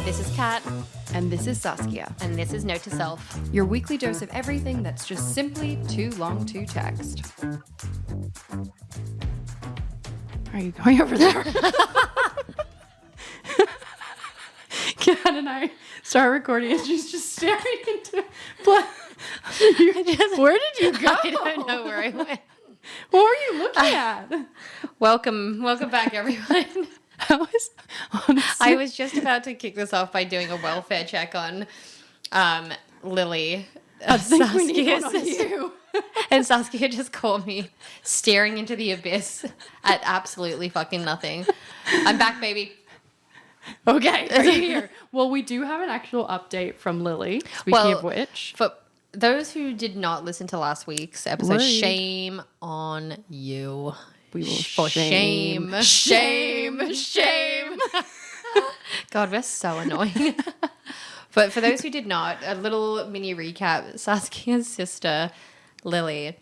This is Kat, And this is Saskia, and this is Note to Self. your weekly dose of everything that's just simply too long to text. Are you going over there? Kat and I start recording and she's just staring into where did you go? I don't know where I went. What were you looking at? Welcome back, everyone. I was just about to kick this off by doing a welfare check on Lily. I think we need Saskia's one on sister. you. And Saskia just caught me staring into the abyss at absolutely fucking nothing. I'm back, baby. Okay, are you here? Well, we do have an actual update from Lily, speaking of which. For those who did not listen to last week's episode, Rude. Shame on you. We will For shame. God, we're so annoying. But for those who did not, a little mini recap. Saskia's sister, Lily,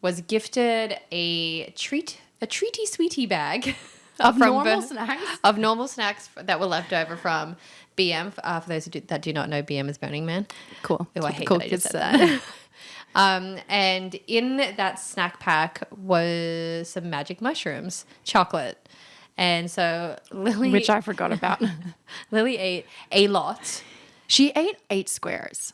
was gifted a treaty sweetie bag Of normal snacks that were left over from BM. For those that do not know, BM is Burning Man. Cool. Oh, I hate Cool that I just kids said that. And in that snack pack was some magic mushrooms, chocolate. And so Lily... Which I forgot about. Lily ate a lot. She ate 8 squares.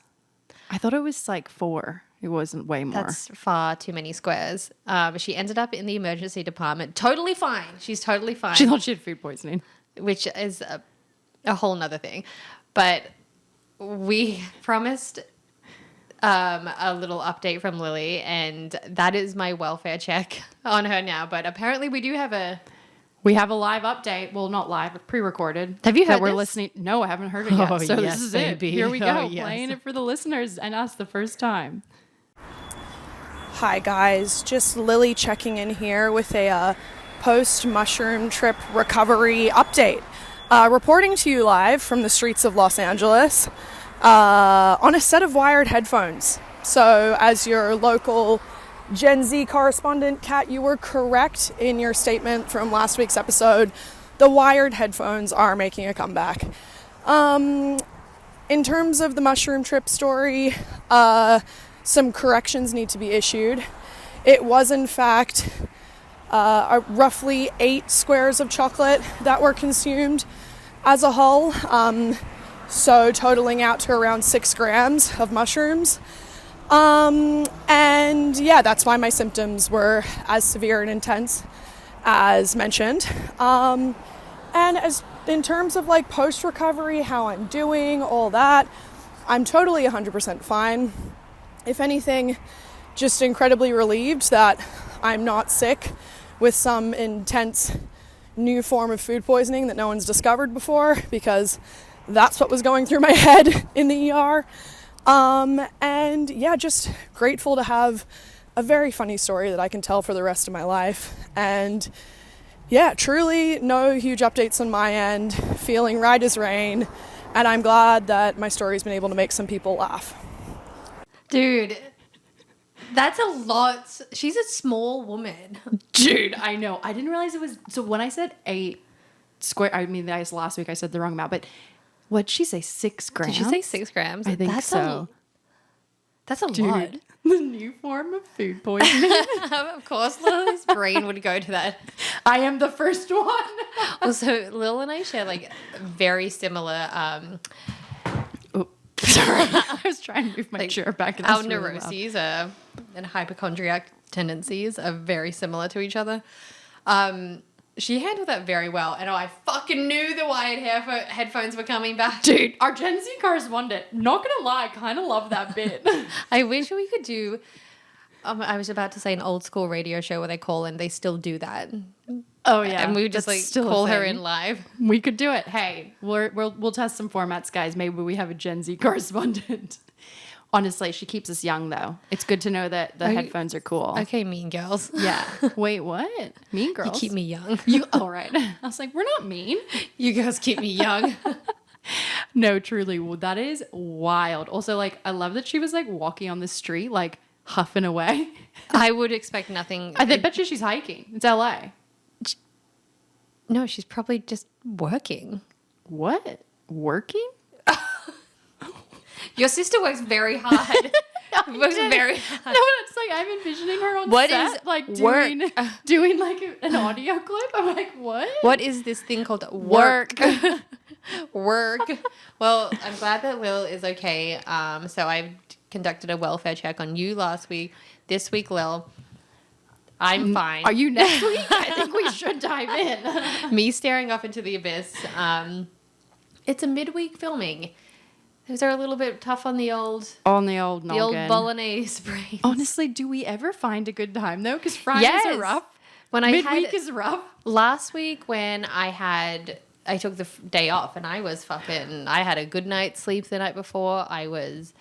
I thought it was like 4. It wasn't way more. That's far too many squares. She ended up in the emergency department. Totally fine. She's totally fine. She thought she had food poisoning. Which is a whole nother thing. But we promised a little update from Lily, and that is my welfare check on her now. But apparently we do have a live update. Well, not live, but pre-recorded. Have you heard that we're this? listening? No, I haven't heard it yet. Oh, So yes, this is baby. it. Here we go. Oh, yes. Playing it for the listeners and us the first time. Hi guys, just Lily checking in here with a post-mushroom trip recovery update. Reporting to you live from the streets of Los Angeles on a set of wired headphones. So as your local Gen Z correspondent, Kat, you were correct in your statement from last week's episode. The wired headphones are making a comeback. In terms of the mushroom trip story, some corrections need to be issued. It was, in fact, roughly 8 squares of chocolate that were consumed as a whole, so totaling out to around 6 grams of mushrooms. And yeah, that's why my symptoms were as severe and intense as mentioned. And as in terms of like post-recovery, how I'm doing, all that, I'm totally 100% fine. If anything, just incredibly relieved that I'm not sick with some intense new form of food poisoning that no one's discovered before, because that's what was going through my head in the ER. And yeah, just grateful to have a very funny story that I can tell for the rest of my life. And yeah, truly no huge updates on my end, feeling right as rain. And I'm glad that my story's been able to make some people laugh. Dude, that's a lot. She's a small woman. Dude, I know. I didn't realize it was... So when I said 8 square... I mean, last week I said the wrong amount, but what'd she say, 6 grams? Did she say 6 grams? I think so. That's a Dude, lot. the new form of food poisoning. Of course, Lily's brain would go to that. I am the first one. Also, Lil and I share like very similar... Sorry, I was trying to move my chair back. And our that's really loud. neuroses and hypochondriac tendencies are very similar to each other. She handled that very well, and I fucking knew the wired headphones were coming back. Dude, our Gen Z correspondent, not gonna lie, kind of love that bit. I wish we could do... I was about to say an old school radio show where they call and they still do that. Oh yeah, And we would just that's like still a call her thing. in live. We could do it. Hey, we'll test some formats, guys. Maybe we have a Gen Z correspondent. Honestly, she keeps us young, though. It's good to know that the headphones are cool. Okay, mean girls. Yeah. Wait, what? Mean girls? You keep me young. Oh, right. I was like, we're not mean. You girls keep me young. No, truly. Well, that is wild. Also, like, I love that she was, like, walking on the street, like, huffing away. I would expect nothing. I bet you she's hiking. It's LA. No, she's probably just working. what? Working? Your sister works very hard. Works very hard. No, it's like I'm envisioning her on What set, is like work? doing like an audio clip. I'm like, what? What is this thing called work? Work. Well, I'm glad that Lil is okay. So I conducted a welfare check on you last week. This week, Lil, I'm fine. Are you next week? I think we should dive in. Me staring off into the abyss. It's a midweek filming. Those are a little bit tough on the old noggin. bolognese brains. Honestly, do we ever find a good time though? Because Fridays are rough. When Midweek is rough. Last week when I took the day off and I had a good night's sleep the night before. I was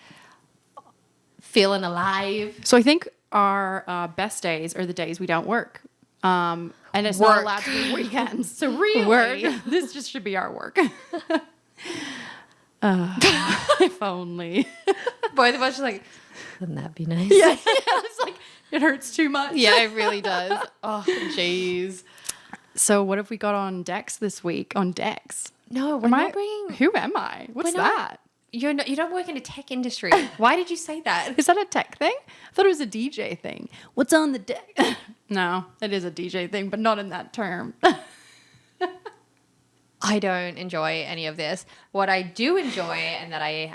feeling alive. So I think our best days are the days we don't work. And it's not allowed to be weekends. So really, this just should be our work. If only. Both of us are like, wouldn't that be nice? Yeah, it's like, it hurts too much. Yeah, it really does. Oh, jeez. So what have we got on decks this week? On decks? No, we're not bringing... Who am I? What's that? You don't work in a tech industry. Why did you say that? Is that a tech thing? I thought it was a DJ thing. What's on the deck? No, it is a DJ thing, but not in that term. I don't enjoy any of this. What I do enjoy and that I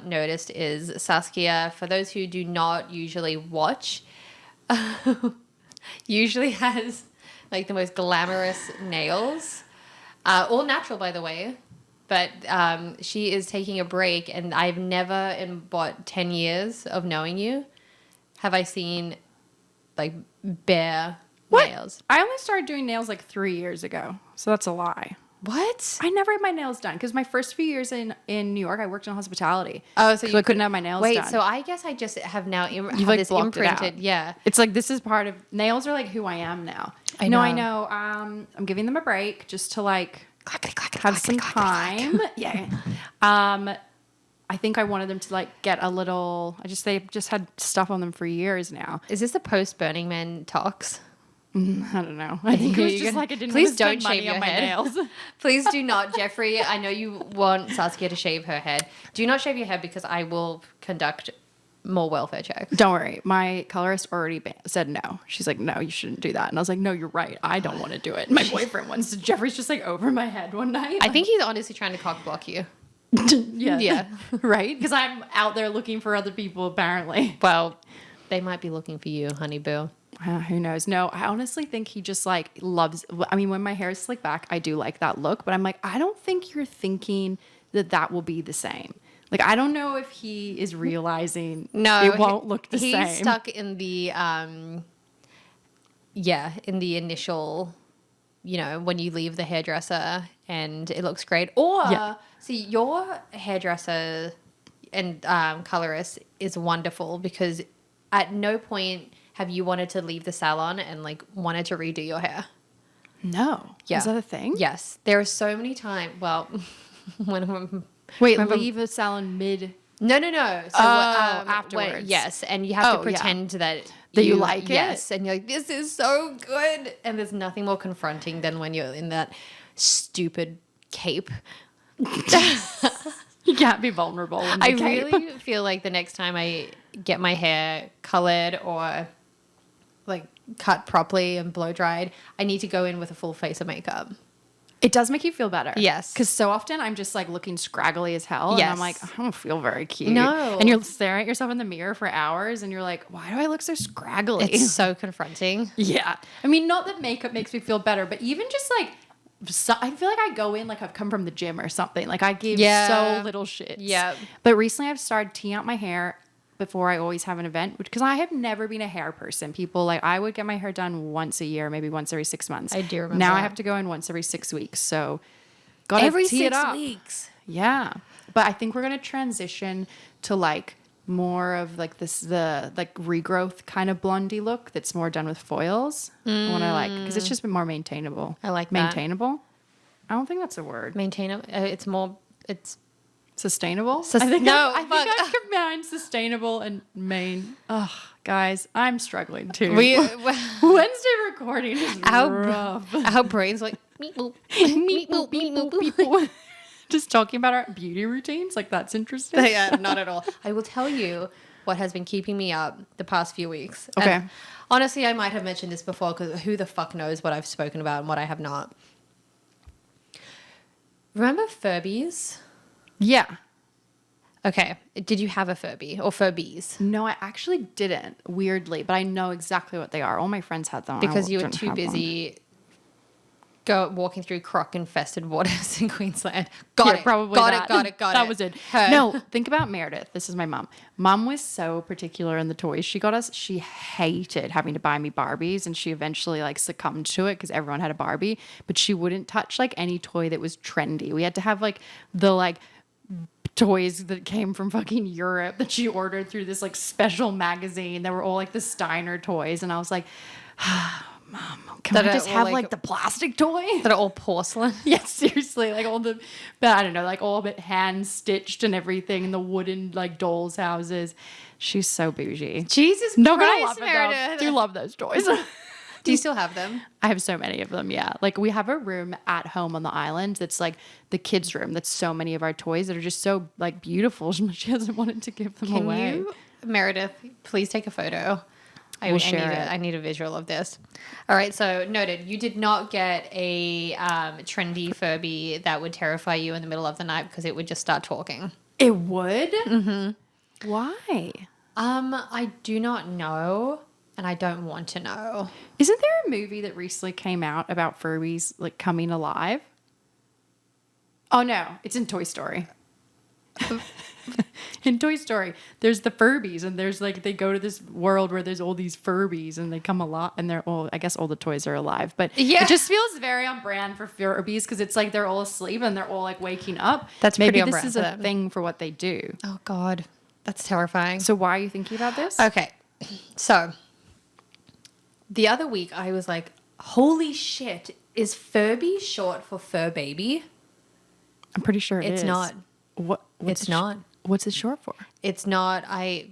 noticed is Saskia, for those who do not usually watch, usually has like the most glamorous nails. All natural, by the way. But she is taking a break, and I've never, in what, 10 years of knowing you, have I seen like bare nails. I only started doing nails like 3 years ago, so that's a lie. What? I never had my nails done because my first few years in New York, I worked in hospitality. Oh, so I couldn't have my nails done. Wait, so I guess I just have now have like this blocked it out. imprinted. Yeah. It's like this is part of nails are like who I am now. I know. I'm giving them a break just to like have some time. Yeah. I think I wanted them to like get a little. They've just had stuff on them for years now. Is this a post Burning Man talks? I don't know. I think it was just like I didn't. Please want to don't spend shave money your on my head. nails. Please do not, Jeffrey. I know you want Saskia to shave her head. Do not shave your head because I will conduct more welfare checks. Don't worry. My colorist already said no. She's like, no, you shouldn't do that. And I was like, no, you're right. I don't want to do it. My boyfriend wants to. Jeffrey's just like over my head one night. I think he's honestly trying to cock block you. Yeah. Right? Because I'm out there looking for other people, apparently. Well, they might be looking for you, honey boo. Who knows? No, I honestly think he just like loves. I mean, when my hair is slicked back, I do like that look. But I'm like, I don't think you're thinking that will be the same. Like, I don't know if he is realizing it won't look the same. He's stuck in the, in the initial, when you leave the hairdresser and it looks great. Or, see, your hairdresser and colorist is wonderful because at no point have you wanted to leave the salon and like wanted to redo your hair. No. Yeah. Is that a thing? Yes. There are so many times, well, leave a salon mid. No. So afterwards. Yes, and you have to pretend that you like it. Yes, and you're like, this is so good. And there's nothing more confronting than when you're in that stupid cape. You can't be vulnerable in the cape. Really feel like the next time I get my hair colored or like cut properly and blow dried, I need to go in with a full face of makeup. It does make you feel better. Yes. Because so often I'm just like looking scraggly as hell. Yes. And I'm like, I don't feel very cute. No. And you're staring at yourself in the mirror for hours and you're like, why do I look so scraggly? It's so confronting. Yeah. I mean, not that makeup makes me feel better, but even just like, I feel like I go in like I've come from the gym or something. Like I give so little shits. Yeah. But recently I've started teeing out my hair before I always have an event, because I have never been a hair person. People like, I would get my hair done once a year, maybe once every 6 months. I do remember Now that. I have to go in once every 6 weeks. So gotta every tee it 6 up. weeks. Yeah. But I think we're going to transition to like more of like the like regrowth kind of blondie look that's more done with foils. I want to like, because it's just been more maintainable. I like that. Maintainable? I don't think that's a word. It's Sustainable? I think I combined sustainable and main. Ugh, guys, I'm struggling too. Wednesday recording is rough. Our brains like meep boop, meep boop, meep boop, meep boop. Just talking about our beauty routines, like that's interesting. Yeah, not at all. I will tell you what has been keeping me up the past few weeks. Okay. And honestly, I might have mentioned this before because who the fuck knows what I've spoken about and what I have not. Remember Furbies? Yeah. Okay. Did you have a Furby or Furbies? No, I actually didn't, weirdly, but I know exactly what they are. All my friends had them. Because I you were didn't too have busy walking through croc-infested waters in Queensland. Got it. Probably got that. it. Got it. Got it. That was it. Her. No, think about Meredith. This is my mom. Mom was so particular in the toys she got us. She hated having to buy me Barbies, and she eventually like succumbed to it because everyone had a Barbie. But she wouldn't touch like any toy that was trendy. We had to have like the like toys that came from fucking Europe that she ordered through this like special magazine. They were all like the Steiner toys, and I was like, Mom, can That I are just all, have like, like the plastic toy? That are all porcelain. Yeah, seriously, like all the, but I don't know, like all of it hand stitched and everything, and the wooden like dolls' houses. She's so bougie. Jesus No, gonna Christ, love it though. Meredith. Do love those toys. Do you still have them? I have so many of them. Yeah, like we have a room at home on the island that's like the kids' room. That's so many of our toys that are just so like beautiful. She hasn't wanted to give them Can away. you, Meredith, please take a photo? We'll share it. I need a visual of this. All right, so noted. You did not get a trendy Furby that would terrify you in the middle of the night because it would just start talking. It would. Mm-hmm. Why? I do not know, and I don't want to know. Isn't there a movie that recently came out about Furbies like coming alive? Oh no, it's in Toy Story. In Toy Story, there's the Furbies, and there's like they go to this world where there's all these Furbies, and they come alive, and they're all. I guess all the toys are alive, but Yeah. it just feels very on brand for Furbies because it's like they're all asleep and they're all like waking up. That's maybe pretty on this brand is for a them. thing for what they do. Oh God, that's terrifying. So why are you thinking about this? Okay, so the other week I was like, "Holy shit! Is Furby short for fur baby?" I'm pretty sure It's is. not. What? What's It's it not. What's it short for? It's not. I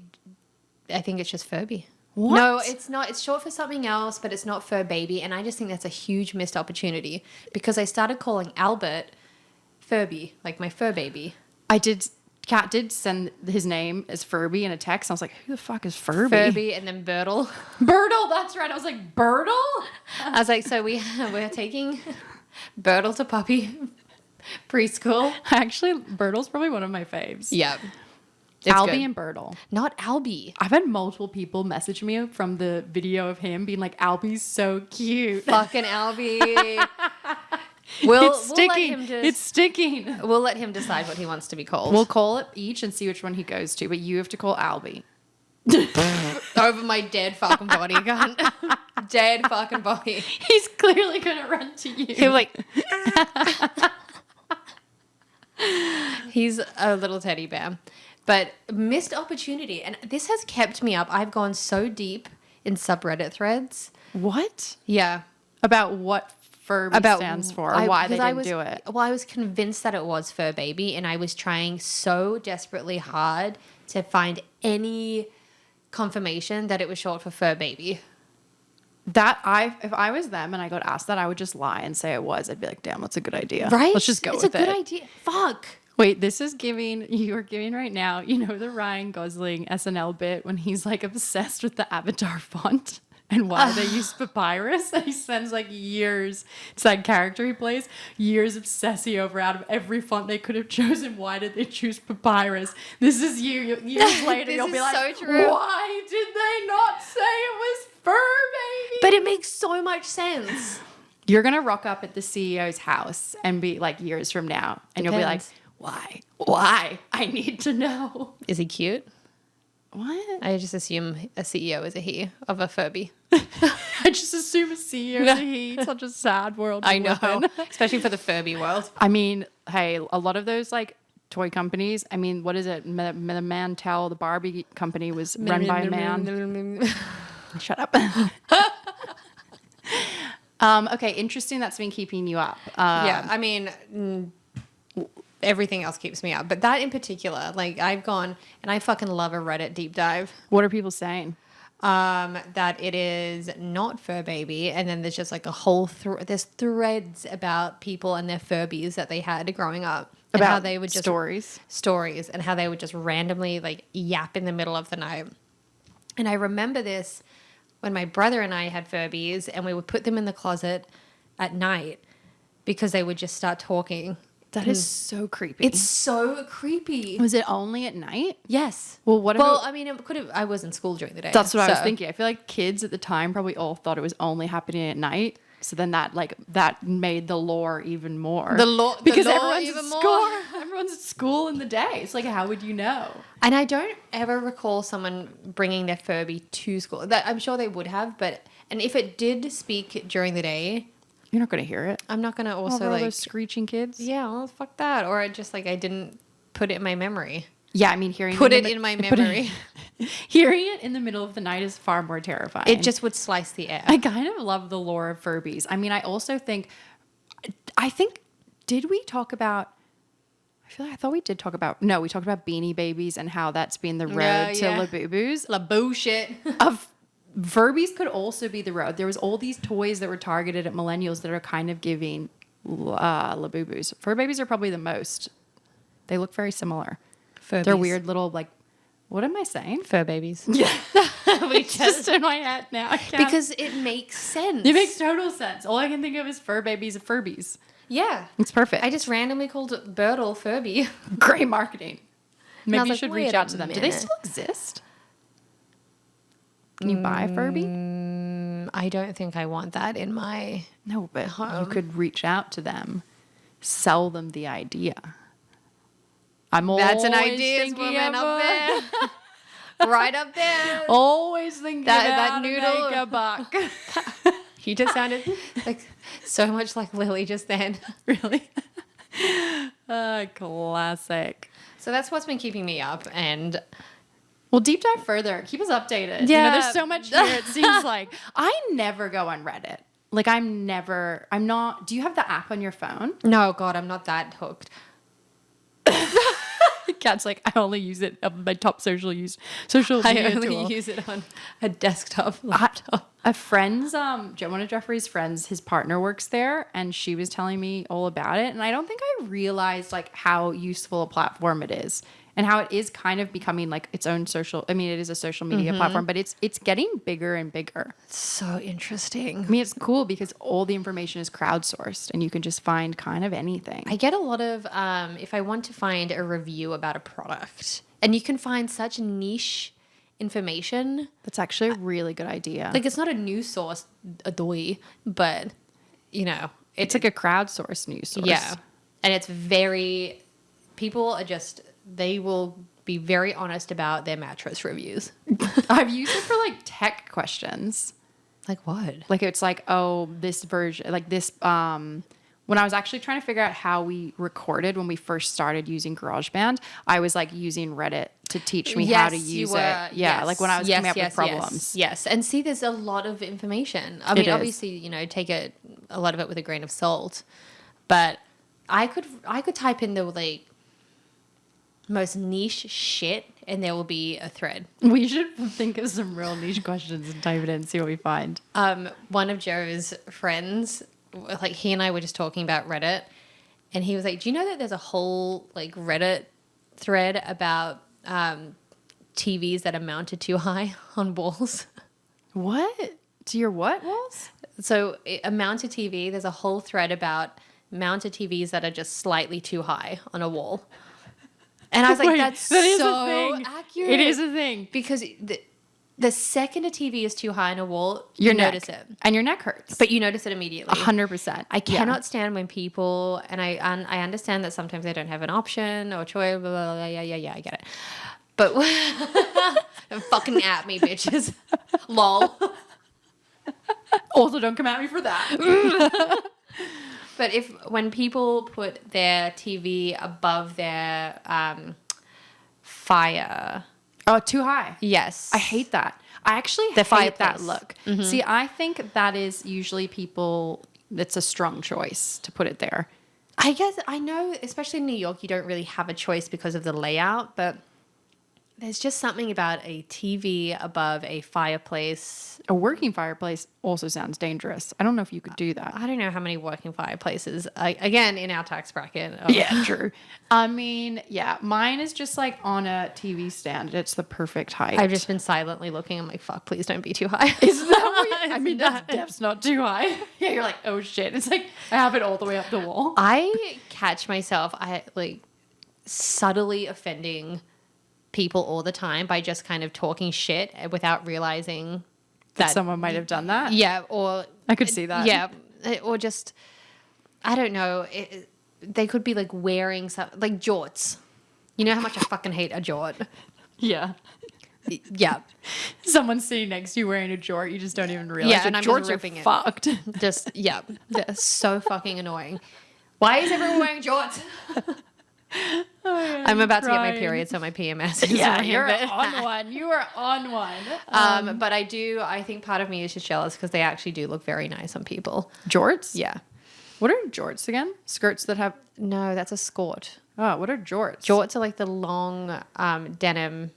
think it's just Furby. What? No, it's not. It's short for something else, but it's not fur baby. And I just think that's a huge missed opportunity because I started calling Albert Furby, like my fur baby. Kat did send his name as Furby in a text. I was like, who the fuck is Furby? Furby and then Birtle. Birtle, that's right. I was like, Birtle? I was like, so we're taking Birtle to puppy preschool. Actually, Birtle's probably one of my faves. Yeah. Albie and Birtle. Not Albie. I've had multiple people message me from the video of him being like, Albie's so cute. Fucking Albie. We'll sticking. let him just, It's sticking. We'll let him decide what he wants to be called. We'll call it each and see which one he goes to, but you have to call Albie. Over my dead fucking body, cunt. Dead fucking body. He's clearly gonna run to you. He's like, he's a little teddy bear. But missed opportunity. And this has kept me up. I've gone so deep in subreddit threads. What? Yeah. About what Furby stands for, or why they didn't do it. Well, I was convinced that it was fur baby, and I was trying so desperately hard to find any confirmation that it was short for fur baby. If I was them and I got asked that, I would just lie and say it was. I'd be like, damn, that's a good idea. Right? Let's just go it's with it. It's a good idea. Fuck. Wait, this is you are giving right now, you know, the Ryan Gosling SNL bit when he's like obsessed with the Avatar font and why they use papyrus. And he spends like years, it's that character he plays, years obsessing over out of every font they could have chosen. Why did they choose papyrus? This is you. Years later, This you'll be is like, so true. why did they not say it was fur baby? But it makes so much sense. You're going to rock up at the CEO's house and be like years from now. And you'll be like, Depends. why? Why? I need to know. Is he cute? What? I just assume a CEO is a he of a Furby. I just assume a CEO is a he. Such a sad world. I know. Especially for the Furby world. I mean, hey, a lot of those like toy companies, I mean, what is it? The Mantel, the Barbie company was run by a man. Shut up. Okay, interesting. That's been keeping you up. Yeah, I mean, everything else keeps me up. But that in particular, like I've gone and I fucking love a Reddit deep dive. What are people saying? that it is not fur baby, and then there's just like a whole there's threads about people and their Furbies that they had growing up, and About how they would just stories, and how they would just randomly like yap in the middle of the night. And I remember this when my brother and I had Furbies, and we would put them in the closet at night because they would just start talking. That is so creepy. It's so creepy. Was it only at night? Yes. Well, what? Well, I mean, it could have. I was in school during the day. That's what I was thinking. I feel like kids at the time probably all thought it was only happening at night. So then that made the lore even more. Because everyone's even at more. school. Everyone's at school in the day. It's like, how would you know? And I don't ever recall someone bringing their Furby to school. That I'm sure they would have, and if it did speak during the day, you're not going to hear it. I'm not going to also like those screeching kids. Yeah, well, fuck that. Or I didn't put it in my memory. Yeah, I mean, hearing in my memory. Hearing it in the middle of the night is far more terrifying. It just would slice the air. I kind of love the lore of Furbies. I mean, I also think, did we talk about, I thought we did talk about, no, we talked about Beanie Babies and how that's been the road to Labubus. Labushit. Of Furbies could also be the road. There was all these toys that were targeted at millennials that are kind of giving Labubus. Fur babies are probably the most. They look very similar. Furbies. They're weird little, like, what am I saying? Fur babies. Yeah. We Just in my head now. I can't. Because it makes sense. It makes total sense. All I can think of is fur babies of Furbies. Yeah. It's perfect. I just randomly called Birdle Furby. Great marketing. Maybe you should wait reach a out to them. Do they minute. still exist? Can you buy a Furby? I don't think I want that in my... No, but you could reach out to them, sell them the idea. That's an idea, woman, up there. Right up there. Always thinking that about noodle. make a buck. You just sounded like so much like Lily just then. Really? Classic. So that's what's been keeping me up, and... Well, deep dive further. Keep us updated. Yeah. There's so much here, it seems like. I never go on Reddit. Like, I'm not... Do you have the app on your phone? No, God, I'm not that hooked. Kat's like, I only use it on my top social media I only tool. use it on a desktop laptop. A friend's, one of Jeffrey's friends, his partner works there, and she was telling me all about it. And I don't think I realized like how useful a platform it is, and how it is kind of becoming like its own social. I mean, it is a social media platform, but it's getting bigger and bigger. So interesting. I mean, it's cool because all the information is crowdsourced, and you can just find kind of anything. I get a lot of if I want to find a review about a product, and you can find such niche information. That's actually a really good idea. Like, it's not a news source, but it's like a crowdsourced news source. Yeah, and it's people are just, they will be very honest about their mattress reviews. I've used it for like tech questions. Like what? Like it's like, oh, this version, like this, when I was actually trying to figure out how we recorded when we first started using GarageBand, I was like using Reddit to teach me how to use it. Yeah, yes, like when I was coming up with problems. Yes, and see, there's a lot of information. I mean, obviously, take a lot of it with a grain of salt, but I could type in the like most niche shit, and there will be a thread. We should think of some real niche questions and type it in and see what we find. One of Joe's friends, like he and I were just talking about Reddit, and he was like, do you know that there's a whole like Reddit thread about TVs that are mounted too high on walls? What? To your what walls? So a mounted TV, there's a whole thread about mounted TVs that are just slightly too high on a wall. And I was like, Wait, that is so a thing. accurate. It is a thing. Because the second a TV is too high on a wall, you notice it. And your neck hurts. But you notice it immediately. 100%. I cannot stand when people, and I understand that sometimes they don't have an option or choice, blah, blah, blah, yeah, I get it. But fucking at me, bitches. Lol. Also, don't come at me for that. But when people put their TV above their fire. Oh, too high. Yes. I hate that. I actually hate that look. Mm-hmm. See, I think that is usually it's a strong choice to put it there. I guess, I know, especially in New York, you don't really have a choice because of the layout, but there's just something about a TV above a fireplace. A working fireplace also sounds dangerous. I don't know if you could do that. I don't know how many working fireplaces, again, in our tax bracket. Yeah, true. I mean, yeah, mine is just like on a TV stand. It's the perfect height. I've just been silently looking. I'm like, fuck, please don't be too high. Is that what I mean, that's not too high. Yeah, you're like, oh shit. It's like, I have it all the way up the wall. I catch myself, subtly offending people all the time by just kind of talking shit without realizing that someone might have done that. Yeah, or I could see that. Yeah, or just I don't know. They could be like wearing like jorts. You know how much I fucking hate a jort. Yeah. Yeah. Someone's sitting next to you wearing a jort. You just don't even realize. Yeah, and I'm jorts just ripping are it. Fucked. Just they're so fucking annoying. Why is everyone wearing jorts? I'm about to get my period, so my PMS is you're on one. You are on one. But I think part of me is just jealous because they actually do look very nice on people. Jorts? Yeah. What are jorts again? Skirts that have... No, that's a skort. Oh, what are jorts? Jorts are like the long denim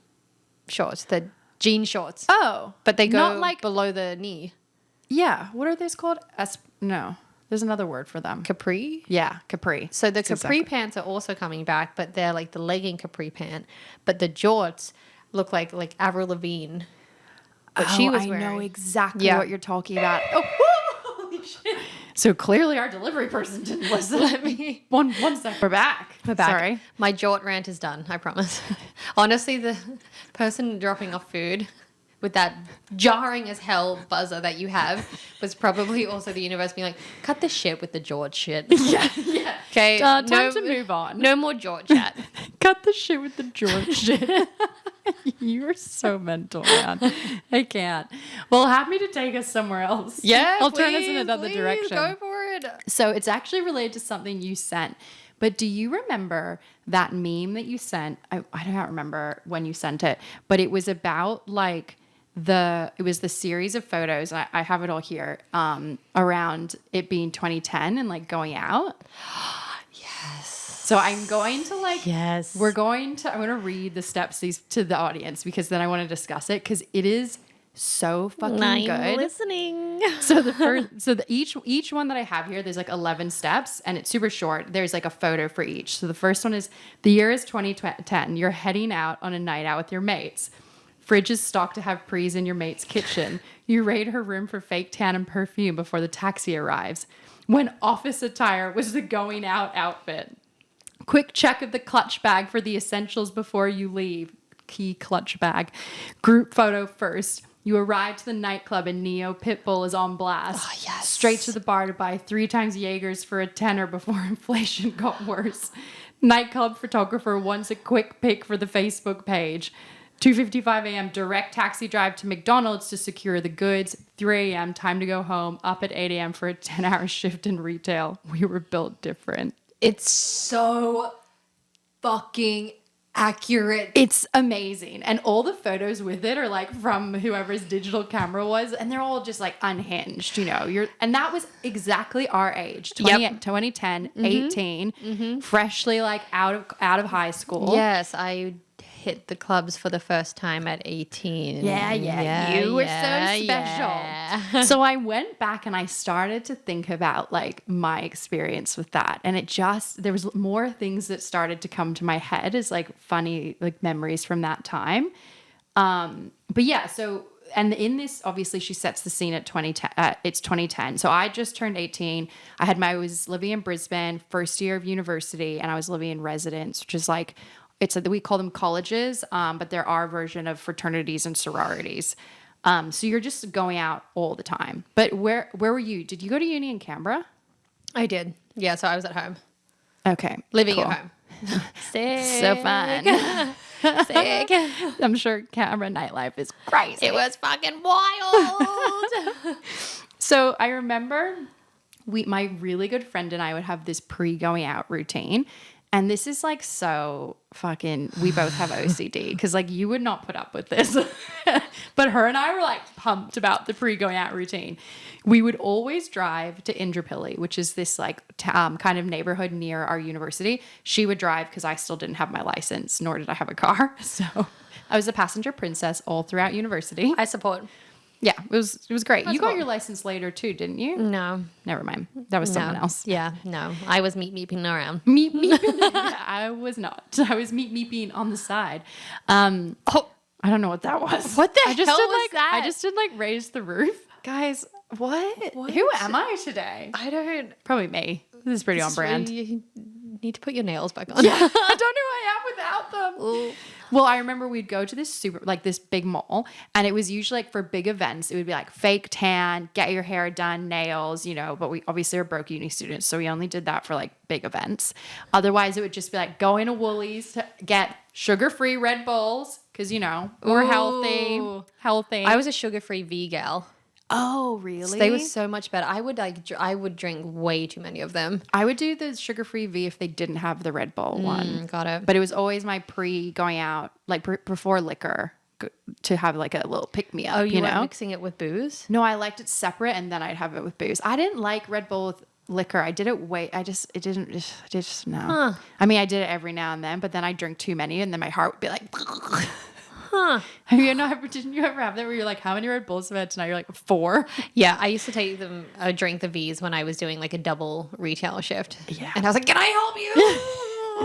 shorts, the jean shorts. Oh. But they go not like below the knee. Yeah. What are those called? No. There's another word for them. Capri? Yeah, capri. So the capri pants are also coming back, but they're like the legging capri pant. But the jorts look like Avril Lavigne. But she was wearing. I know exactly what you're talking about. Oh, holy shit. So clearly our delivery person didn't listen. Let me... One sec. We're back. Sorry. My jort rant is done, I promise. Honestly, the person dropping off food with that jarring as hell buzzer that you have was probably also the universe being like, cut the shit with the jort shit. Yeah. Okay. Time to move on. No more jort chat. Cut the shit with the jort shit. You're so mental, man. I can't. Well, happy to take us somewhere else. Yeah, I'll turn us in another direction. Go for it. So it's actually related to something you sent. But do you remember that meme that you sent? I don't remember when you sent it, but it was about like it was the series of photos. I have it all here around it being 2010 and like going out. Yes. So I'm going to yes. I'm going to read the steps to the audience because then I want to discuss it because it is so fucking good. Listening. So each one that I have here, there's like 11 steps and it's super short. There's like a photo for each. So the first one is the year is 2010. You're heading out on a night out with your mates. Fridge is stocked to have prees in your mate's kitchen. You raid her room for fake tan and perfume before the taxi arrives. When office attire was the going out outfit. Quick check of the clutch bag for the essentials before you leave. Key clutch bag. Group photo first. You arrive to the nightclub and Ne-Yo Pitbull is on blast. Oh, yes. Straight to the bar to buy 3 times Jaegers for a tenner before inflation got worse. Nightclub photographer wants a quick pic for the Facebook page. 2:55 a.m. direct taxi drive to McDonald's to secure the goods. 3 a.m. time to go home. Up at 8 a.m. for a 10-hour shift in retail. We were built different. It's so fucking accurate. It's amazing. And all the photos with it are like from whoever's digital camera was. And they're all just like unhinged, you know. And that was exactly our age. 2010, 18, freshly like out of high school. Yes, I hit the clubs for the first time at 18. Yeah. You were so special. Yeah. So I went back and I started to think about like my experience with that. And there was more things that started to come to my head as like funny like memories from that time. But yeah, so and in this, obviously she sets the scene at 2010. It's 2010. So I just turned 18. I was living in Brisbane, first year of university, and I was living in residence, which is like, we call them colleges, but there are a version of fraternities and sororities. So you're just going out all the time. But where were you? Did you go to uni in Canberra? I did. Yeah, so I was at home. Okay. Living at home. Sick. So fun. Sick. I'm sure Canberra nightlife is crazy. It was fucking wild. So I remember my really good friend and I would have this pre-going out routine. And this is like so fucking, we both have OCD because like you would not put up with this. But her and I were like pumped about the pre-going out routine. We would always drive to Indooroopilly, which is this like kind of neighborhood near our university. She would drive because I still didn't have my license, nor did I have a car. So I was a passenger princess all throughout university. I support. Yeah, it was great. You got support. your license later too, didn't you? No. Never mind. That was someone else. Yeah, no. I was meeping around. Meeping. I was not. I was meeping on the side. I don't know what that was. What the I just hell did was that? I just did like raise the roof. Guys, what? Who am I today? I don't. Probably me. This is pretty on brand. You need to put your nails back on. Yeah, I don't know who I am without them. Ooh. Well, I remember we'd go to this this big mall, and it was usually like for big events. It would be like fake tan, get your hair done, nails, but we obviously are broke uni students, so we only did that for like big events. Otherwise, it would just be like going to Woolies to get sugar-free Red Bulls because we're healthy. I was a sugar-free V gal. Oh, really? So they were so much better. I would drink way too many of them. I would do the sugar-free V if they didn't have the Red Bull one. Got it. But it was always my going out, like before liquor, to have like a little pick-me-up, Oh, you weren't mixing it with booze? No, I liked it separate and then I'd have it with booze. I didn't like Red Bull with liquor. I did it no. Huh. I mean, I did it every now and then, but then I drink too many and then my heart would be like... Huh. Didn't you ever have that where you're like, how many Red Bulls have I had tonight? You're like, 4. Yeah, I used to take them, drink the V's when I was doing like a double retail shift. Yeah. And I was like, can I help you?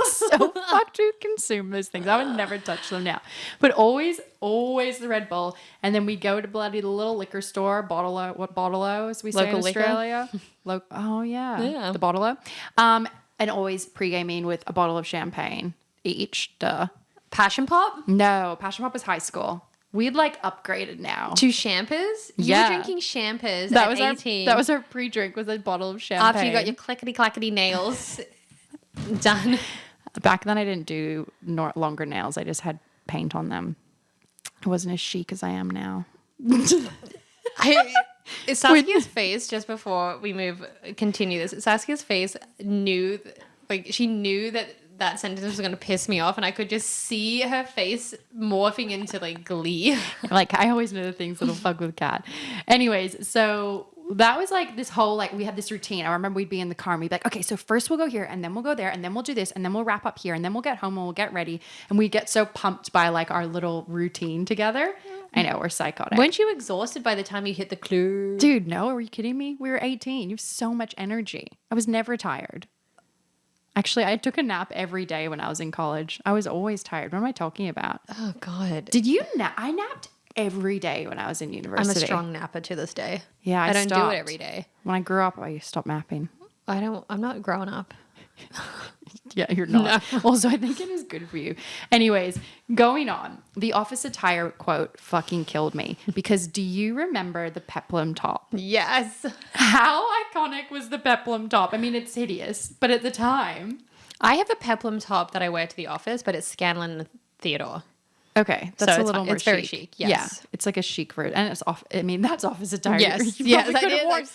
So fucked to consume those things. I would never touch them now. But always the Red Bull. And then we go to bloody the little liquor store, Bottle-O, as we say Local in liquor? Australia. Oh, yeah. The Bottle-O. And always pre-gaming with a bottle of champagne each. Duh. Passion Pop? No, Passion Pop was high school. We'd like upgraded now. To champers? You Yeah. were drinking champers That at was 18. that was our pre-drink with a bottle of champagne. After you got your clickety-clackety nails done. Back then I didn't do longer nails. I just had paint on them. I wasn't as chic as I am now. Saskia's face, just before we continue this, Saskia's face she knew that sentence was going to piss me off, and I could just see her face morphing into like glee. Like, I always know the things that'll fuck with Kat. Anyways, so that was like this whole, like, we had this routine. I remember we'd be in the car and we'd be like, okay, so first we'll go here and then we'll go there and then we'll do this and then we'll wrap up here and then we'll get home and we'll get ready. And we get so pumped by like our little routine together. I know, we're psychotic. Weren't you exhausted by the time you hit the clue? Dude, no, are you kidding me? We were 18. You have so much energy. I was never tired. Actually, I took a nap every day when I was in college. I was always tired. What am I talking about? Oh, God. Did you nap? I napped every day when I was in university. I'm a strong napper to this day. Yeah, I don't stopped. do it every day. When I grew up, I stopped napping. I'm not growing up. Yeah, you're not. No. Also, I think it is good for you. Anyways, going on. The office attire quote fucking killed me. Because do you remember the peplum top? Yes. How iconic was the peplum top? I mean, it's hideous. But at the time... I have a peplum top that I wear to the office, but it's Scanlan Theodore. Okay, that's a little more it's very chic. Yes. Yeah, it's like a chic version, and it's off. I mean, that's office attire. Yes, you yes, probably could have worn it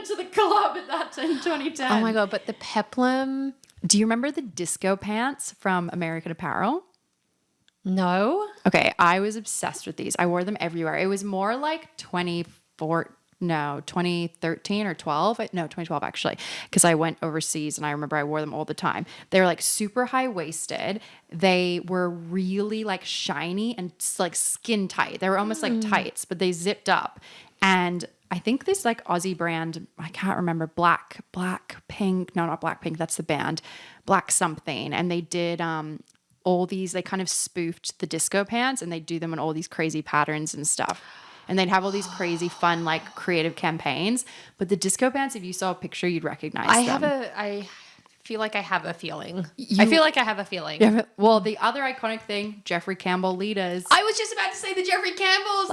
to the club at that time, 2010. Oh my God, but the peplum. Do you remember the disco pants from American Apparel? No. Okay, I was obsessed with these. I wore them everywhere. It was more like 2013 or 12. No, 2012 actually, because I went overseas and I remember I wore them all the time. They were like super high-waisted. They were really like shiny and like skin tight. They were almost like tights, but they zipped up. And I think this like Aussie brand, I can't remember, Black Pink. No, not Black Pink. That's the band. Black something. And they did all these, they kind of spoofed the disco pants and they do them in all these crazy patterns and stuff. And they'd have all these crazy, fun, like creative campaigns. But the disco pants, if you saw a picture, you'd recognize them. I feel like I have a feeling. Yeah, well, the other iconic thing, Jeffrey Campbell Litas. I was just about to say the Jeffrey Campbells.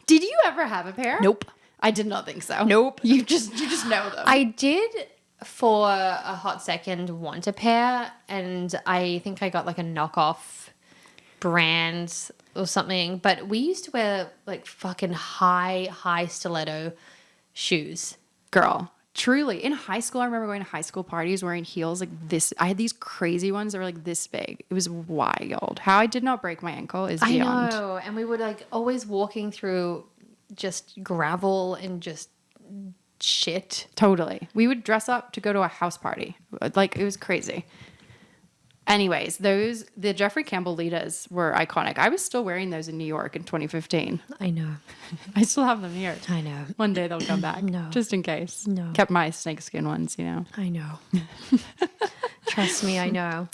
Did you ever have a pair? Nope. I did not think so. Nope. You just know them. I did for a hot second want a pair, and I think I got like a knockoff brand or something, but we used to wear like fucking high stiletto shoes. Girl, truly. In high school, I remember going to high school parties wearing heels like this. I had these crazy ones that were like this big. It was wild. How I did not break my ankle is beyond. I know, and we were like always walking through just gravel and just shit. Totally. We would dress up to go to a house party. Like, it was crazy. Anyways, the Jeffrey Campbell Litas were iconic. I was still wearing those in New York in 2015. I know. I still have them here. I know. One day they'll come back. No. Just in case. No. Kept my snakeskin ones, you know. I know. Trust me, I know.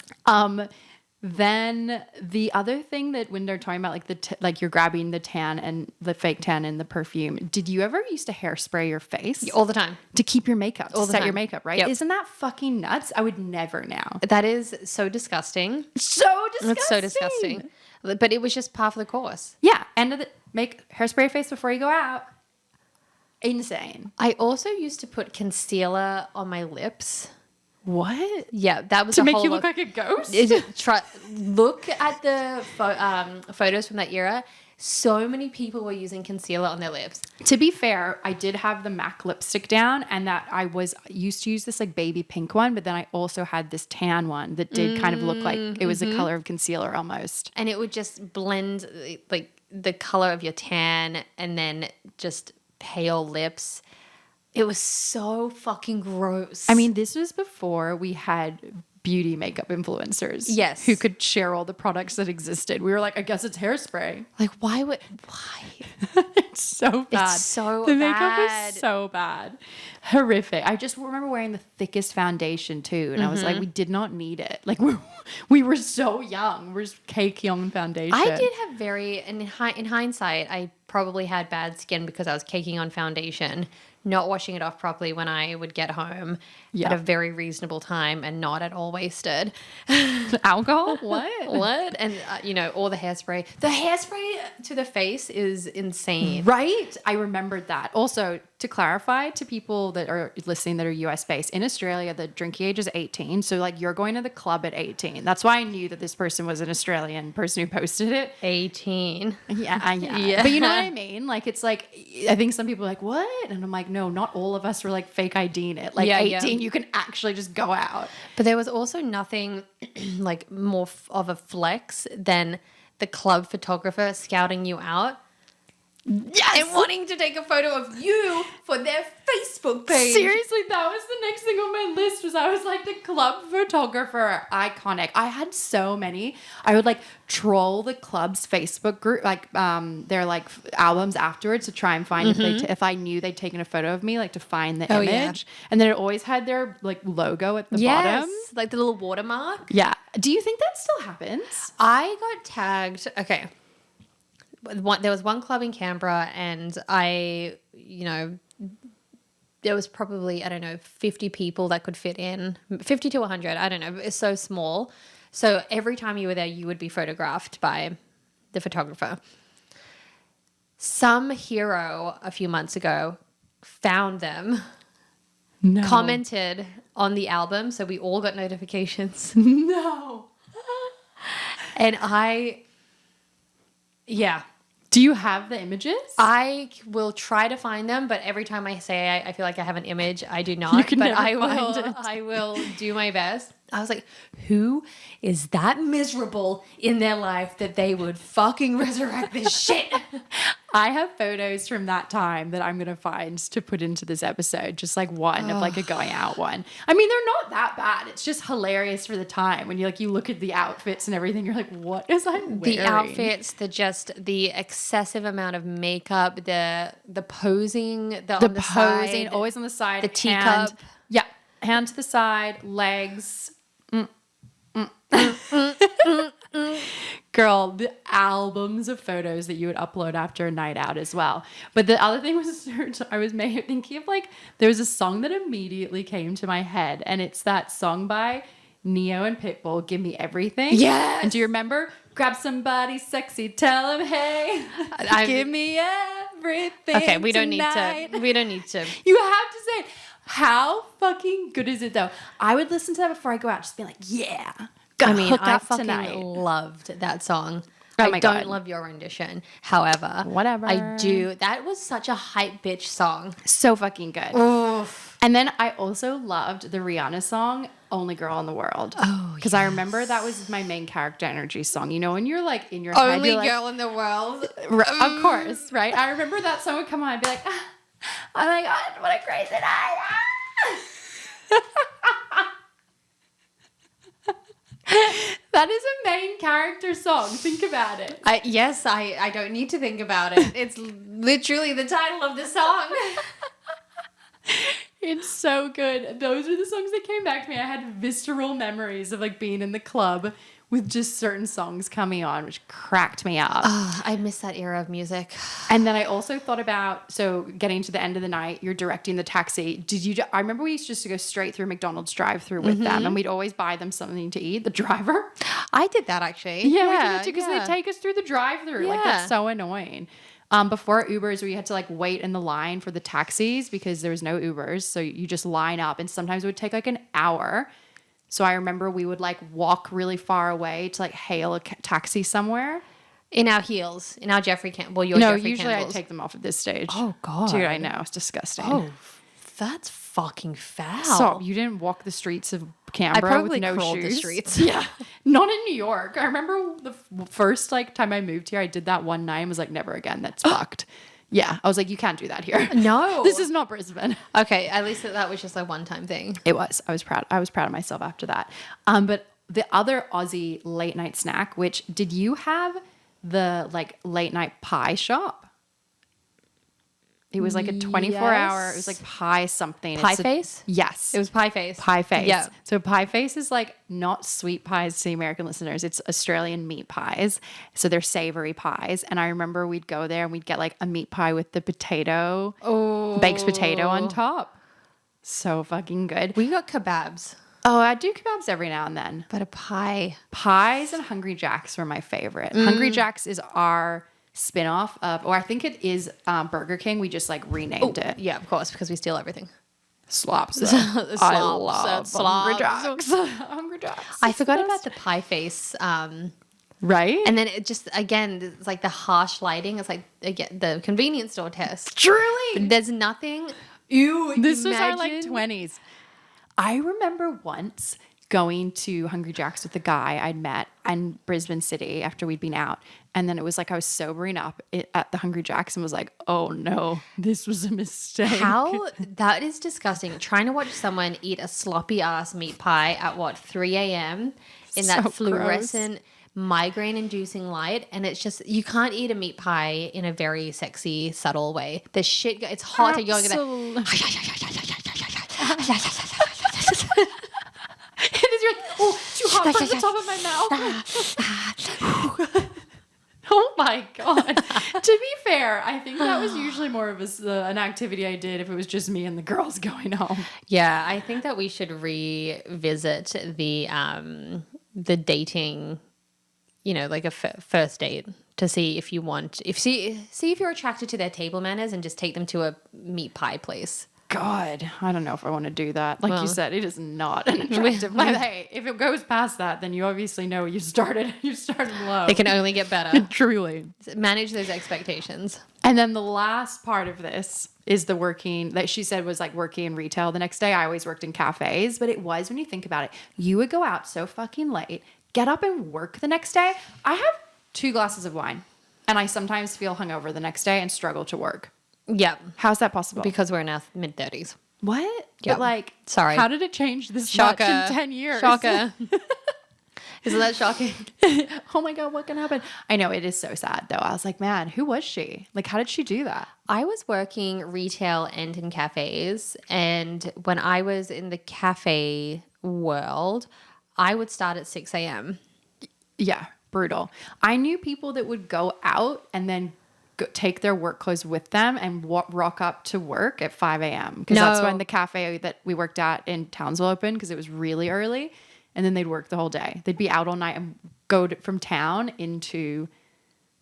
Then the other thing that when they're talking about like you're grabbing the tan and the fake tan and the perfume, did you ever used to hairspray your face? All the time. To keep your makeup, All to the set time. your makeup, right? Yep. Isn't that fucking nuts? I would never now. That is so disgusting. So disgusting. It's so disgusting. But it was just par for the course. Yeah. Make hairspray your face before you go out. Insane. I also used to put concealer on my lips. What? Yeah, that was To a make whole you look lot- like a ghost? Look at the photos from that era. So many people were using concealer on their lips. To be fair, I did have the MAC lipstick down, and that I used to use this like baby pink one, but then I also had this tan one that did kind of look like it was the color of concealer almost. And it would just blend like the color of your tan and then just pale lips. It was so fucking gross. I mean, this was before we had beauty makeup influencers. Yes. Who could share all the products that existed. We were like, I guess it's hairspray. like, why? It's so bad. It's so the makeup bad. is so bad. Horrific. I just remember wearing the thickest foundation too. And I was like, we did not need it. Like we were so young. We're just cake young foundation. I did have in hindsight, I probably had bad skin because I was caking on foundation, not washing it off properly when I would get home at a very reasonable time and not at all wasted. Alcohol? What? What? And, all the hairspray. The hairspray to the face is insane. Right? I remembered that. Also, to clarify to people that are listening that are US based, in Australia, the drinking age is 18. So, like, you're going to the club at 18. That's why I knew that this person was an Australian person who posted it. 18. Yeah. But you know what I mean? Like, it's like, I think some people are like, what? And I'm like, no, not all of us were like fake IDing it. Like, 18, you can actually just go out. But there was also nothing like more of a flex than the club photographer scouting you out. Yes! And wanting to take a photo of you for their Facebook page. Seriously, that was the next thing on my list was I was like the club photographer. Iconic. I had so many. I would like troll the club's Facebook group, like their like albums afterwards to try and find if I knew they'd taken a photo of me, like to find the image. Yeah. And then it always had their like logo at the bottom. Like the little watermark. Yeah. Do you think that still happens? I got tagged. Okay. There was one club in Canberra and there was probably, 50 people that could fit in, 50 to 100. I don't know. It's so small. So every time you were there, you would be photographed by the photographer. Some hero a few months ago found them, commented on the album. So we all got notifications. No. And Do you have the images? I will try to find them, but every time I say I feel like I have an image, I do not. You can but never find it. I will do my best. I was like, who is that miserable in their life that they would fucking resurrect this shit? I have photos from that time that I'm going to find to put into this episode. Just like one of like a going out one. I mean, they're not that bad. It's just hilarious for the time when you look at the outfits and everything. You're like, what is I wearing? The outfits, the excessive amount of makeup, the posing, the on the posing, side, always on the side. the teacup. Hand to the side, legs. Girl, the albums of photos that you would upload after a night out as well. But the other thing was I was thinking of there was a song that immediately came to my head, and it's that song by Ne-Yo and Pitbull, Give Me Everything. Yes. And do you remember? Grab somebody sexy, tell them, hey, give me everything. Okay, we don't tonight. need to. We don't need to. You have to say it. How fucking good is it though? I would listen to that before I go out, just be like, yeah. I fucking tonight. loved that song. Oh I my don't God. love your rendition. However, Whatever. I do. That was such a hype bitch song. So fucking good. Oof. And then I also loved the Rihanna song, Only Girl in the World. Oh, because I remember that was my main character energy song. You know, when you're like in your head, Only you're like, girl in the world. of course, right? I remember that song would come on. I'd be like, oh my God, what a crazy night. That is a main character song. Think about it. Yes, I don't need to think about it. It's literally the title of the song. It's so good. Those are the songs that came back to me. I had visceral memories of like being in the club with just certain songs coming on, which cracked me up. Oh, I miss that era of music. And then I also thought about, so getting to the end of the night, you're directing the taxi. I remember we used just to go straight through McDonald's drive-through with them, and we'd always buy them something to eat, the driver. I did that actually. Yeah, we did it too, because they'd take us through the drive-through. Like, Yeah. that's so annoying. Before Ubers, we had to like wait in the line for the taxis because there was no Ubers. So you just line up, and sometimes it would take like an hour. So I remember we would like walk really far away to like hail a taxi somewhere. In our heels, in our Jeffrey Campbell. Well, No, Jeffrey usually Campbells. I take them off at this stage. Oh, God. Dude, I know. It's disgusting. Oh, that's fucking foul. So you didn't walk the streets of Canberra probably with no crawled the shoes? streets. Yeah. Not in New York. I remember the first like time I moved here, I did that one night and was like, never again. That's fucked. Yeah. I was like, you can't do that here. No. This is not Brisbane. Okay, at least that was just a one-time thing. It was. I was proud. I was proud of myself after that. But the other Aussie late night snack, which did you have the like late night pie shop? It was like a 24-hour. It was like pie something. Pie Face? Yes. It was Pie Face. Pie Face. Yeah. So Pie Face is like not sweet pies to the American listeners. It's Australian meat pies. So they're savory pies. And I remember we'd go there and we'd get like a meat pie with the potato, baked potato on top. So fucking good. We got kebabs. Oh, I do kebabs every now and then. But a pie. Pies and Hungry Jack's were my favorite. Hungry Jack's is our spin-off of, or I think it is Burger King. We just like renamed it. Yeah, of course, because we steal everything. Slops. The I slops, love Hungry slops. Jacks. Hungry Jacks. I forgot about the Pie Face. Right? And then it just, again, it's like the harsh lighting. It's like, again, the convenience store test. Truly. There's nothing. Ew, this was our like imagine- 20s. I remember once going to Hungry Jack's with the guy I'd met in Brisbane City after we'd been out. And then it was like I was sobering up at the Hungry Jack's and was like, oh no, this was a mistake. How? That is disgusting. Trying to watch someone eat a sloppy ass meat pie at what, 3 a.m. in So that gross. fluorescent migraine inducing light. And it's just, you can't eat a meat pie in a very sexy, subtle way. The shit, it's hot. And you're going to It is your too hot for the top of my mouth. Oh my god! To be fair, I think that was usually more of an activity I did if it was just me and the girls going home. Yeah, I think that we should revisit the dating, like a first date to see if you want, see if you're attracted to their table manners and just take them to a meat pie place. God, I don't know if I want to do that. Like Well, you said, it is not an attractive. But hey, if it goes past that, then you obviously know you started low. It can only get better. Truly. Manage those expectations. And then the last part of this is the working that she said was like working in retail the next day. I always worked in cafes, but it was, when you think about it, you would go out so fucking late, get up and work the next day. I have 2 glasses of wine and I sometimes feel hungover the next day and struggle to work. Yeah. How's that possible? Because we're in our mid-30s. What? Yeah. But like, sorry. How did it change this Shocker. much in 10 years? Shocker. Isn't that shocking? Oh my God, what can happen? I know, it is so sad though. I was like, man, who was she? Like, how did she do that? I was working retail and in cafes. And when I was in the cafe world, I would start at 6 a.m. Yeah, brutal. I knew people that would go out and then take their work clothes with them and rock up to work at 5 a.m. Because that's when the cafe that we worked at in Townsville opened, because it was really early. And then they'd work the whole day. They'd be out all night and go from town into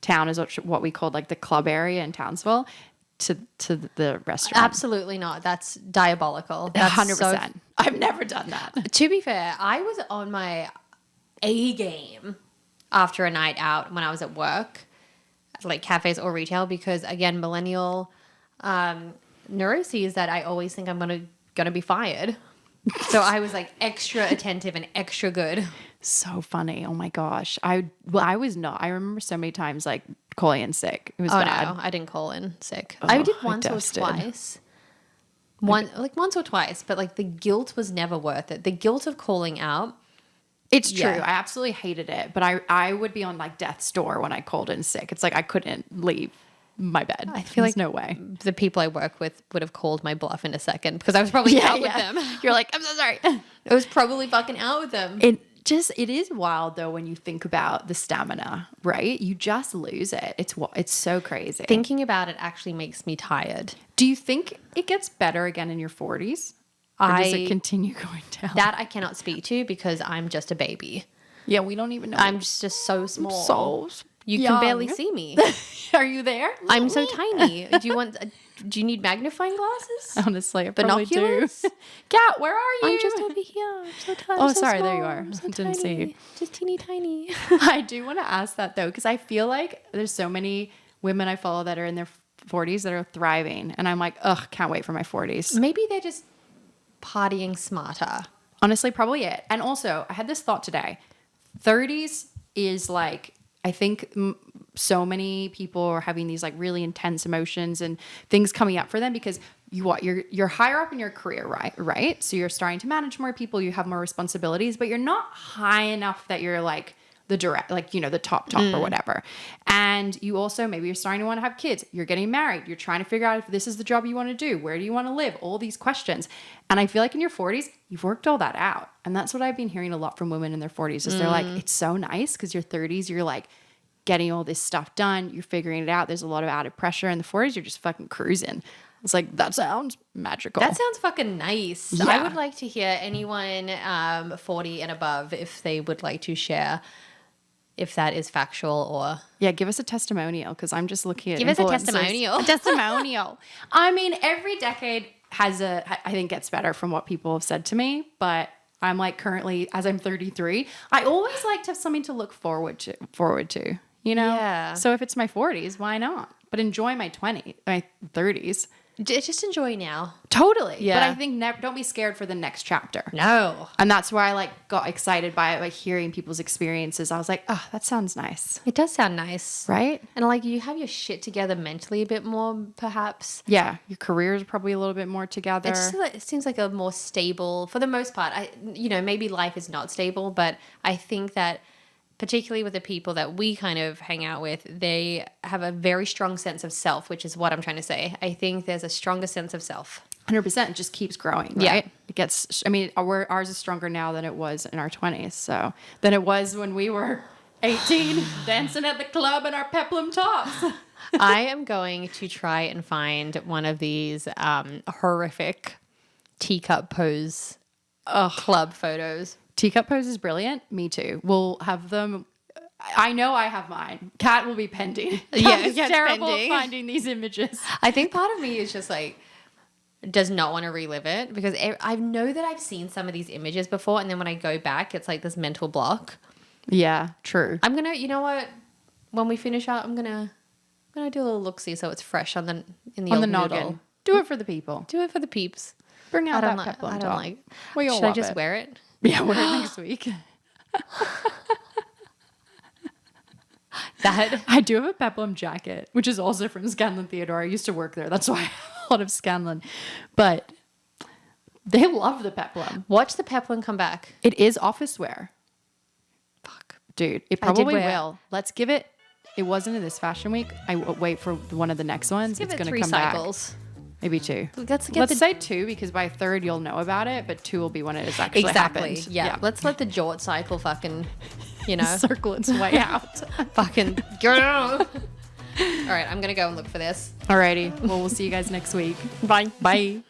town, is what we called like the club area in Townsville, to the restaurant. Absolutely not. That's diabolical. That's 100%. I've never done that. To be fair, I was on my A game after a night out when I was at work, like cafes or retail, because again, millennial neuroses that I always think I'm gonna be fired. So I was like extra attentive and extra good. So funny. Oh my gosh. I was not. I remember so many times like calling in sick. It was bad. No, I didn't call in sick. Oh, I did I once or dusted. twice. Once or twice, but like the guilt was never worth it. The guilt of calling out It's true. Yeah. I absolutely hated it, but I would be on like death's door when I called in sick. It's like I couldn't leave my bed. I feel There's like no way. the people I work with would have called my bluff in a second because I was probably out with them. You're like, I'm so sorry. I was probably fucking out with them. It is wild though when you think about the stamina, right? You just lose it. It's so crazy. Thinking about it actually makes me tired. Do you think it gets better again in your 40s? Or does it continue going down? That I cannot speak to because I'm just a baby. Yeah, we don't even know. I'm just so small. so You young. can barely see me. Are you there? I'm so tiny. Do you need magnifying glasses? Honestly, I probably do. Binoculars? Kat, where are you? I'm just over here. I'm so tiny. Oh, so sorry, there you small. are. I'm so I didn't see tiny. you. Just teeny tiny. I do want to ask that though, because I feel like there's so many women I follow that are in their 40s that are thriving. And I'm like, ugh, can't wait for my 40s. Maybe they're just partying smarter. Honestly, probably it. And also, I had this thought today. 30s is like, I think so many people are having these like really intense emotions and things coming up for them because you're higher up in your career, right? So you're starting to manage more people, you have more responsibilities, but you're not high enough that you're like the direct, like, you know, the top or whatever. And you also, maybe you're starting to want to have kids, you're getting married, you're trying to figure out if this is the job you want to do, where do you want to live, all these questions. And I feel like in your 40s, you've worked all that out. And that's what I've been hearing a lot from women in their 40s is they're like, it's so nice because your 30s, you're like getting all this stuff done, you're figuring it out. There's a lot of added pressure. In the 40s, you're just fucking cruising. It's like, that sounds magical. That sounds fucking nice. Yeah. I would like to hear anyone 40 and above if they would like to share if that is factual or... Yeah, give us a testimonial because I'm just looking at Give us a influencers. testimonial. A testimonial. I mean, every decade I think gets better from what people have said to me, but I'm like currently, as I'm 33, I always like to have something to look forward to, you know? Yeah. So if it's my 40s, why not? But enjoy my 30s. Just enjoy now. Totally. Yeah. But I think don't be scared for the next chapter. No. And that's where I like got excited by it, like hearing people's experiences. I was like, oh, that sounds nice. It does sound nice. Right? And like you have your shit together mentally a bit more, perhaps. Yeah. Your career is probably a little bit more together. It seems like a more stable, for the most part. Maybe life is not stable, but I think that particularly with the people that we kind of hang out with, they have a very strong sense of self, which is what I'm trying to say. I think there's a stronger sense of self. 100%. It just keeps growing, right? Yeah. It gets, ours is stronger now than it was in our 20s. So than it was when we were 18 dancing at the club in our peplum tops. I am going to try and find one of these horrific teacup pose club photos. Teacup pose is brilliant. Me too. We'll have them. I know I have mine. Kat will be pending. Yeah, it's Kat's terrible pending. finding these images. I think part of me is just like, does not want to relive it because I know that I've seen some of these images before. And then when I go back, it's like this mental block. Yeah, true. I'm going to, you know what? When we finish up, I'm going to do a little look-see so it's fresh in the old noggin. noodle. Do it for the people. Do it for the peeps. Bring out I don't that like, peplum I top. don't like. We all Should I love just it. wear it? Yeah, wear it next week. I do have a peplum jacket, which is also from Scanlon Theodore. I used to work there. That's why I have a lot of Scanlon. But they love the peplum. Watch the peplum come back. It is office wear. Fuck. Dude, it I did probably wear it. will. Let's give it. It wasn't in this fashion week. I wait for one of the next ones. Give it's it going to 3 come cycles. back. Maybe 2. Let's say 2 because by 3rd you'll know about it, but 2 will be when it has actually Exactly. happened. Yeah. Let's let the jort cycle fucking, circle its way out. fucking go. All right, I'm going to go and look for this. Alrighty. Well, we'll see you guys next week. Bye. Bye.